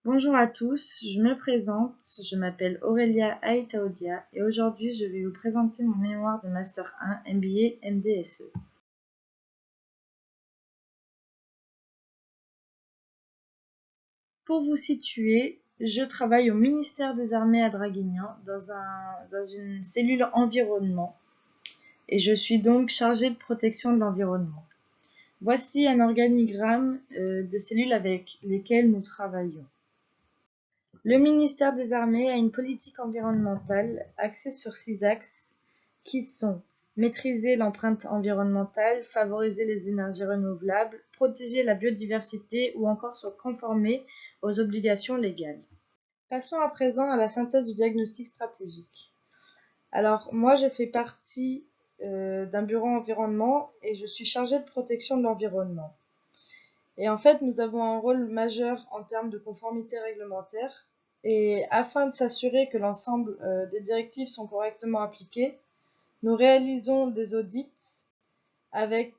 Bonjour à tous, je me présente, je m'appelle Aurélia Aïtaoudia et aujourd'hui je vais vous présenter mon mémoire de Master 1 MBA MDSE. Pour vous situer, je travaille au ministère des Armées à Draguignan dans une cellule environnement et je suis donc chargée de protection de l'environnement. Voici un organigramme de cellules avec lesquelles nous travaillons. Le ministère des Armées a une politique environnementale axée sur 6 axes qui sont maîtriser l'empreinte environnementale, favoriser les énergies renouvelables, protéger la biodiversité ou encore se conformer aux obligations légales. Passons à présent à la synthèse du diagnostic stratégique. Alors moi je fais partie d'un bureau environnement et je suis chargée de protection de l'environnement. Et en fait nous avons un rôle majeur en termes de conformité réglementaire. Et afin de s'assurer que l'ensemble des directives sont correctement appliquées, nous réalisons des audits avec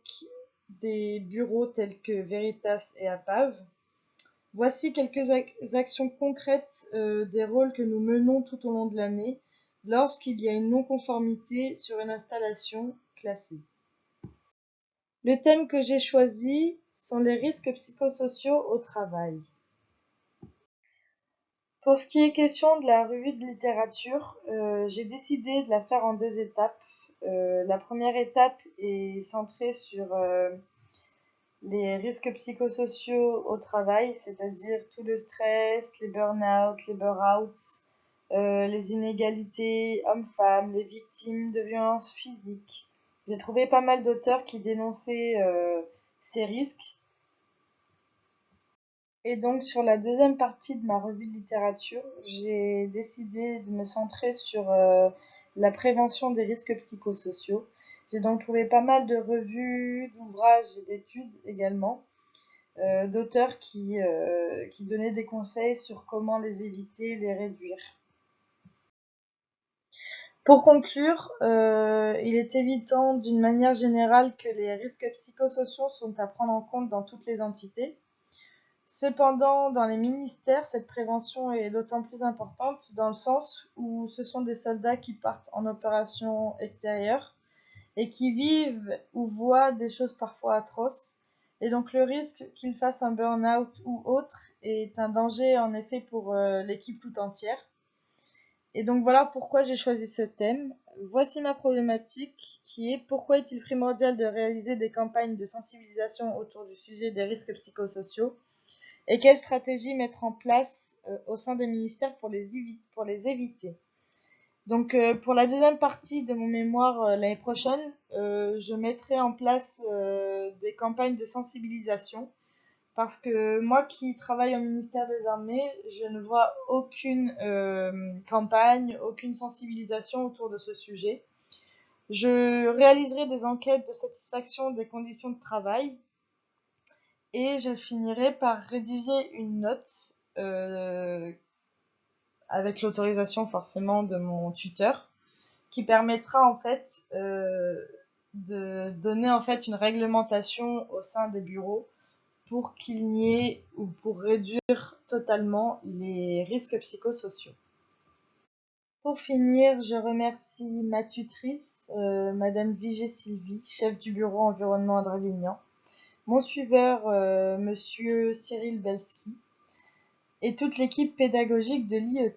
des bureaux tels que Veritas et APAV. Voici quelques actions concrètes des rôles que nous menons tout au long de l'année lorsqu'il y a une non-conformité sur une installation classée. Le thème que j'ai choisi sont les risques psychosociaux au travail. Pour ce qui est question de la revue de littérature, j'ai décidé de la faire en 2 étapes. La première étape est centrée sur les risques psychosociaux au travail, c'est-à-dire tout le stress, les burn-out, les burn-out, les inégalités hommes-femmes, les victimes de violences physiques. J'ai trouvé pas mal d'auteurs qui dénonçaient ces risques. Et donc sur la deuxième partie de ma revue de littérature, j'ai décidé de me centrer sur la prévention des risques psychosociaux. J'ai donc trouvé pas mal de revues, d'ouvrages et d'études également, d'auteurs qui donnaient des conseils sur comment les éviter, les réduire. Pour conclure, il est évident d'une manière générale que les risques psychosociaux sont à prendre en compte dans toutes les entités. Cependant, dans les ministères, cette prévention est d'autant plus importante dans le sens où ce sont des soldats qui partent en opération extérieure et qui vivent ou voient des choses parfois atroces. Et donc le risque qu'ils fassent un burn-out ou autre est un danger en effet pour l'équipe tout entière. Et donc voilà pourquoi j'ai choisi ce thème. Voici ma problématique qui est: pourquoi est-il primordial de réaliser des campagnes de sensibilisation autour du sujet des risques psychosociaux? Et quelles stratégies mettre en place au sein des ministères pour les éviter. Donc pour la deuxième partie de mon mémoire l'année prochaine, je mettrai en place des campagnes de sensibilisation parce que moi qui travaille au ministère des Armées, je ne vois aucune campagne, aucune sensibilisation autour de ce sujet. Je réaliserai des enquêtes de satisfaction des conditions de travail et je finirai par rédiger une note avec l'autorisation forcément de mon tuteur qui permettra en fait de donner en fait une réglementation au sein des bureaux pour qu'il n'y ait ou pour réduire totalement les risques psychosociaux. Pour finir, je remercie ma tutrice, Madame Vigée-Sylvie, chef du bureau environnement à Draguignan, mon suiveur, Monsieur Cyril Belski, et toute l'équipe pédagogique de l'IET.